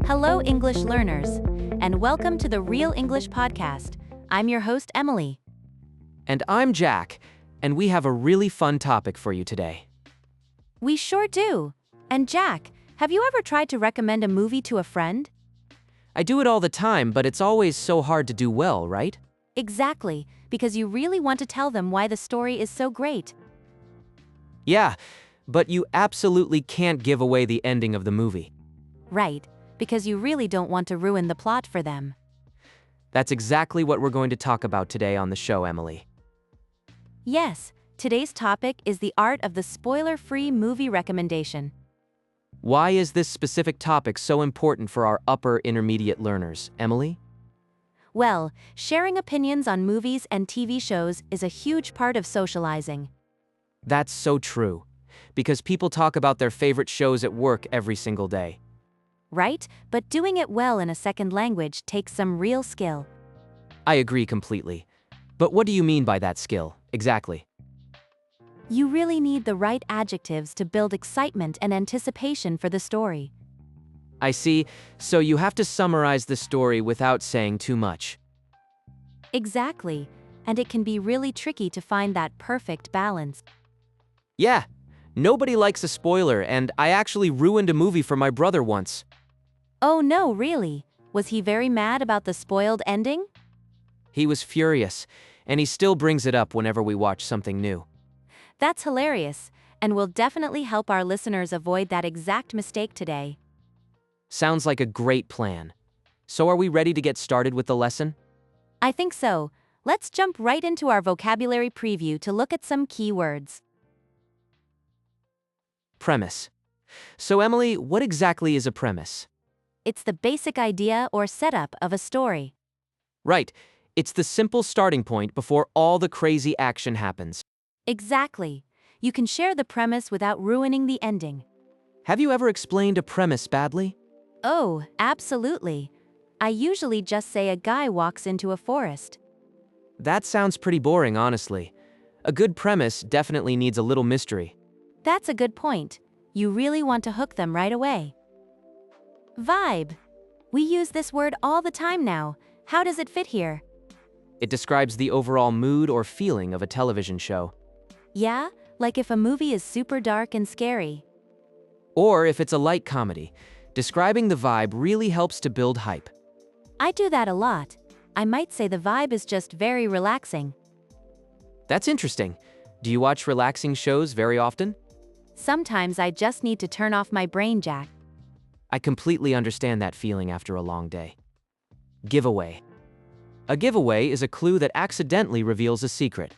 Hello, English learners, and welcome to the Real English Podcast. I'm your host, Emily. And I'm Jack, and we have a really fun topic for you today. We sure do. And Jack, have you ever tried to recommend a movie to a friend? I do it all the time, but it's always so hard to do well, right? Exactly, because you really want to tell them why the story is so great. Yeah, but you absolutely can't give away the ending of the movie. Right, because you really don't want to ruin the plot for them. That's exactly what we're going to talk about today on the show, Emily. Yes, today's topic is the art of the spoiler-free movie recommendation. Why is this specific topic so important for our upper intermediate learners, Emily? Well, sharing opinions on movies and TV shows is a huge part of socializing. That's so true, because people talk about their favorite shows at work every single day. Right? But doing it well in a second language takes some real skill. I agree completely. But what do you mean by that skill, exactly? You really need the right adjectives to build excitement and anticipation for the story. I see, so you have to summarize the story without saying too much. Exactly, and it can be really tricky to find that perfect balance. Yeah, nobody likes a spoiler, and I actually ruined a movie for my brother once. Oh no, really? Was he very mad about the spoiled ending? He was furious, and he still brings it up whenever we watch something new. That's hilarious, and will definitely help our listeners avoid that exact mistake today. Sounds like a great plan. So are we ready to get started with the lesson? I think so. Let's jump right into our vocabulary preview to look at some key words. Premise. So Emily, what exactly is a premise? It's the basic idea or setup of a story. Right, it's the simple starting point before all the crazy action happens. Exactly. You can share the premise without ruining the ending. Have you ever explained a premise badly? Oh, absolutely. I usually just say a guy walks into a forest. That sounds pretty boring, honestly. A good premise definitely needs a little mystery. That's a good point. You really want to hook them right away. Vibe. We use this word all the time now. How does it fit here? It describes the overall mood or feeling of a television show. Yeah, like if a movie is super dark and scary. Or if it's a light comedy, describing the vibe really helps to build hype. I do that a lot. I might say the vibe is just very relaxing. That's interesting. Do you watch relaxing shows very often? Sometimes I just need to turn off my brain, Jack. I completely understand that feeling after a long day. Giveaway. A giveaway is a clue that accidentally reveals a secret.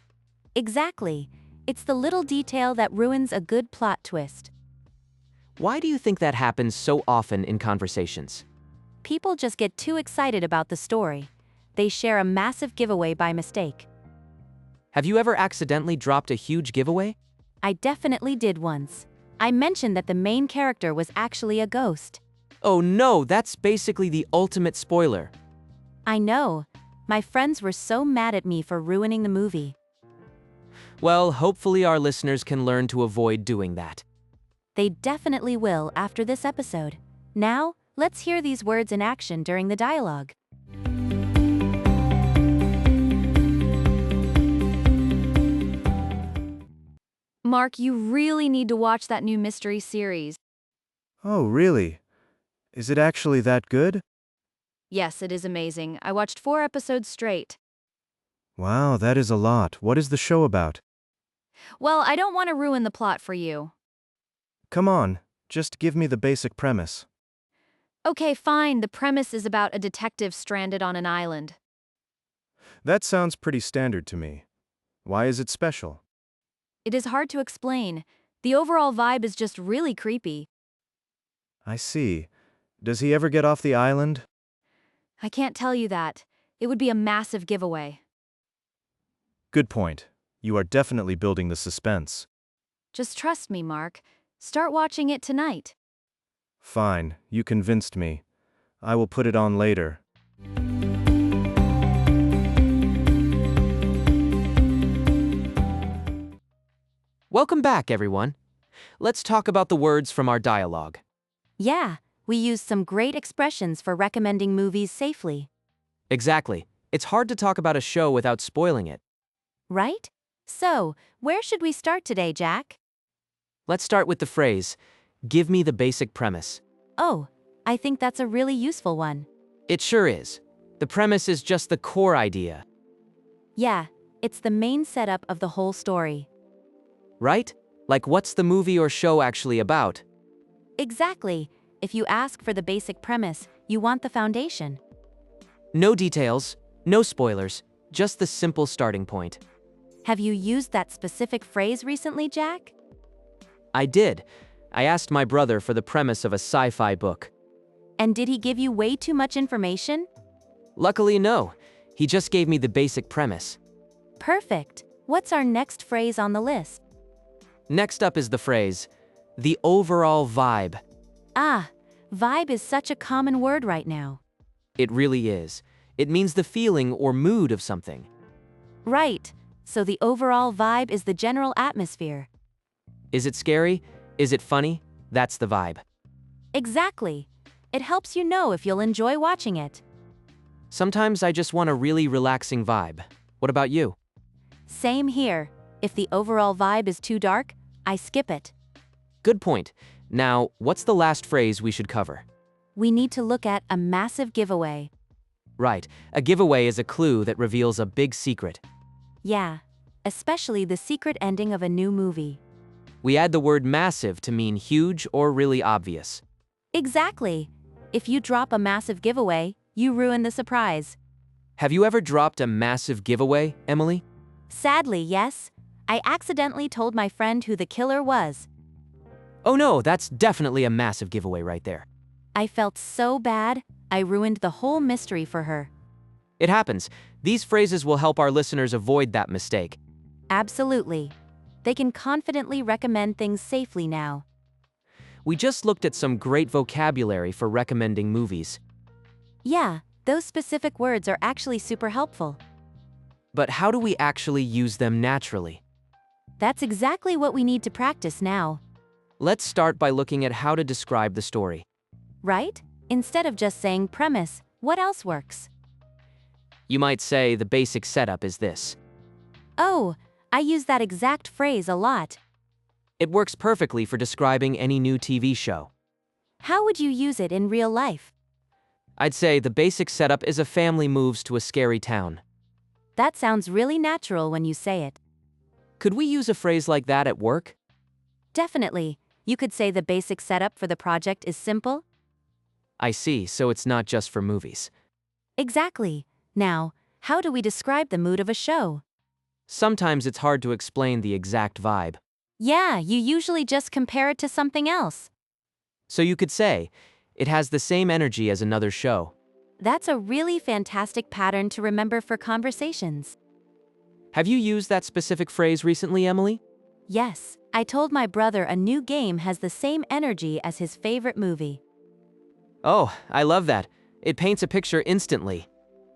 Exactly. It's the little detail that ruins a good plot twist. Why do you think that happens so often in conversations? People just get too excited about the story. They share a massive giveaway by mistake. Have you ever accidentally dropped a huge giveaway? I definitely did once. I mentioned that the main character was actually a ghost. Oh no, that's basically the ultimate spoiler. I know. My friends were so mad at me for ruining the movie. Well, hopefully our listeners can learn to avoid doing that. They definitely will after this episode. Now, let's hear these words in action during the dialogue. Mark, you really need to watch that new mystery series. Oh, really? Is it actually that good? Yes, it is amazing. I watched 4 episodes straight. Wow, that is a lot. What is the show about? Well, I don't want to ruin the plot for you. Come on, just give me the basic premise. Okay, fine. The premise is about a detective stranded on an island. That sounds pretty standard to me. Why is it special? It is hard to explain. The overall vibe is just really creepy. I see. Does he ever get off the island? I can't tell you that. It would be a massive giveaway. Good point. You are definitely building the suspense. Just trust me, Mark. Start watching it tonight. Fine, you convinced me. I will put it on later. Welcome back, everyone. Let's talk about the words from our dialogue. Yeah, We used some great expressions for recommending movies safely. Exactly. It's hard to talk about a show without spoiling it. Right? So, where should we start today, Jack? Let's start with the phrase, give me the basic premise. Oh, I think that's a really useful one. It sure is. The premise is just the core idea, Yeah, it's the main setup of the whole story. right? Like what's the movie or show actually about? Exactly. If you ask for the basic premise, you want the foundation. No details, no spoilers, just the simple starting point. Have you used that specific phrase recently, Jack? I did. I asked my brother for the premise of a sci-fi book. And did he give you way too much information? Luckily, no. He just gave me the basic premise. Perfect. What's our next phrase on the list? Next up is the phrase, the overall vibe. Ah, vibe is such a common word right now. It really is. It means the feeling or mood of something. Right. So the overall vibe is the general atmosphere. Is it scary? Is it funny? That's the vibe. Exactly. It helps you know if you'll enjoy watching it. Sometimes I just want a really relaxing vibe. What about you? Same here. If the overall vibe is too dark, I skip it. Good point. Now, what's the last phrase we should cover? We need to look at a massive giveaway. Right, a giveaway is a clue that reveals a big secret. Yeah, especially the secret ending of a new movie. We add the word massive to mean huge or really obvious. Exactly. If you drop a massive giveaway, you ruin the surprise. Have you ever dropped a massive giveaway, Emily? Sadly, yes. I accidentally told my friend who the killer was. Oh no, that's definitely a massive giveaway right there. I felt so bad, I ruined the whole mystery for her. It happens. These phrases will help our listeners avoid that mistake. Absolutely. They can confidently recommend things safely now. We just looked at some great vocabulary for recommending movies. Yeah, those specific words are actually super helpful. But how do we actually use them naturally? That's exactly what we need to practice now. Let's start by looking at how to describe the story. Right? Instead of just saying premise, what else works? You might say the basic setup is this. Oh, I use that exact phrase a lot. It works perfectly for describing any new TV show. How would you use it in real life? I'd say the basic setup is a family moves to a scary town. That sounds really natural when you say it. Could we use a phrase like that at work? Definitely. You could say the basic setup for the project is simple. I see, so it's not just for movies. Exactly. Now, how do we describe the mood of a show? Sometimes it's hard to explain the exact vibe. Yeah, you usually just compare it to something else. So you could say, it has the same energy as another show. That's a really fantastic pattern to remember for conversations. Have you used that specific phrase recently, Emily? Yes, I told my brother a new game has the same energy as his favorite movie. Oh, I love that. It paints a picture instantly.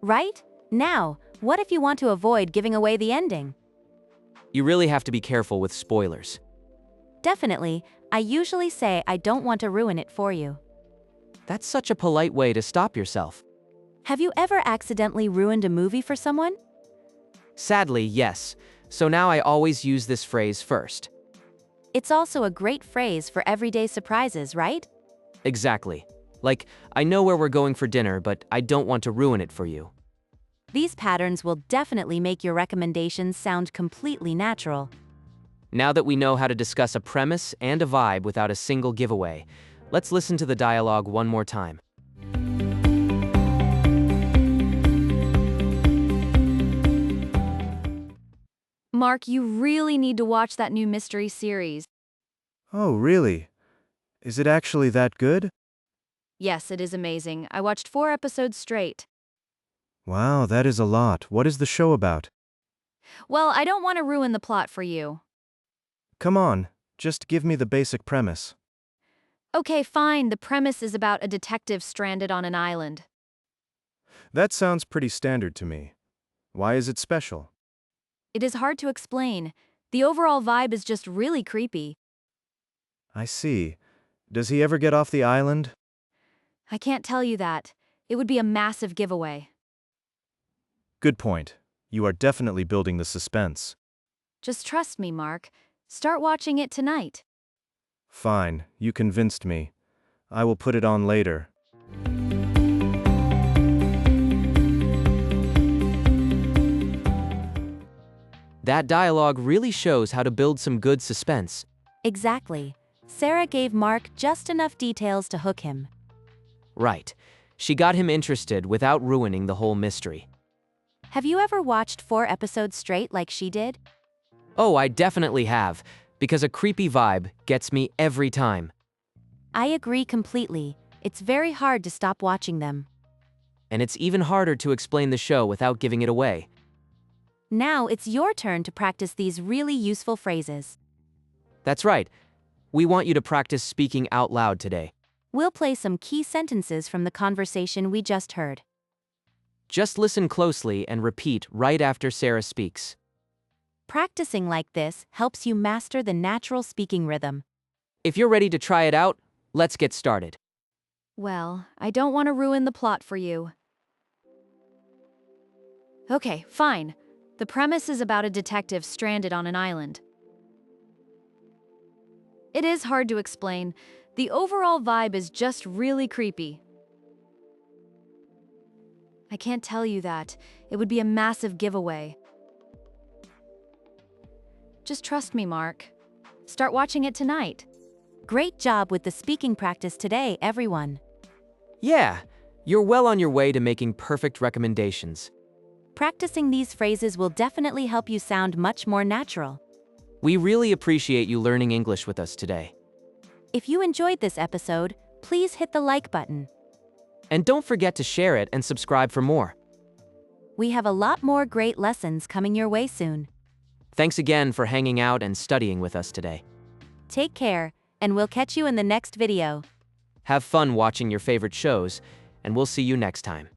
Right? Now, what if you want to avoid giving away the ending? You really have to be careful with spoilers. Definitely, I usually say I don't want to ruin it for you. That's such a polite way to stop yourself. Have you ever accidentally ruined a movie for someone? Sadly, yes. So now I always use this phrase first. It's also a great phrase for everyday surprises, right? Exactly. Like, I know where we're going for dinner, but I don't want to ruin it for you. These patterns will definitely make your recommendations sound completely natural. Now that we know how to discuss a premise and a vibe without a single giveaway, let's listen to the dialogue one more time. Mark, you really need to watch that new mystery series. Oh, really? Is it actually that good? Yes, it is amazing. I watched 4 episodes straight. Wow, that is a lot. What is the show about? Well, I don't want to ruin the plot for you. Come on, just give me the basic premise. Okay, fine. The premise is about a detective stranded on an island. That sounds pretty standard to me. Why is it special? It is hard to explain. The overall vibe is just really creepy. I see. Does he ever get off the island? I can't tell you that. It would be a massive giveaway. Good point. You are definitely building the suspense. Just trust me, Mark. Start watching it tonight. Fine, you convinced me. I will put it on later. That dialogue really shows how to build some good suspense. Exactly. Sarah gave Mark just enough details to hook him. Right. She got him interested without ruining the whole mystery. Have you ever watched 4 episodes straight like she did? Oh, I definitely have, because a creepy vibe gets me every time. I agree completely. It's very hard to stop watching them. And it's even harder to explain the show without giving it away. Now it's your turn to practice these really useful phrases. That's right. We want you to practice speaking out loud today. We'll play some key sentences from the conversation we just heard. Just listen closely and repeat right after Sarah speaks. Practicing like this helps you master the natural speaking rhythm. If you're ready to try it out, let's get started. Well, I don't want to ruin the plot for you. Okay, fine. The premise is about a detective stranded on an island. It is hard to explain. The overall vibe is just really creepy. I can't tell you that. It would be a massive giveaway. Just trust me, Mark. Start watching it tonight. Great job with the speaking practice today, everyone. Yeah, you're well on your way to making perfect recommendations. Practicing these phrases will definitely help you sound much more natural. We really appreciate you learning English with us today. If you enjoyed this episode, please hit the like button. And don't forget to share it and subscribe for more. We have a lot more great lessons coming your way soon. Thanks again for hanging out and studying with us today. Take care, and we'll catch you in the next video. Have fun watching your favorite shows, and we'll see you next time.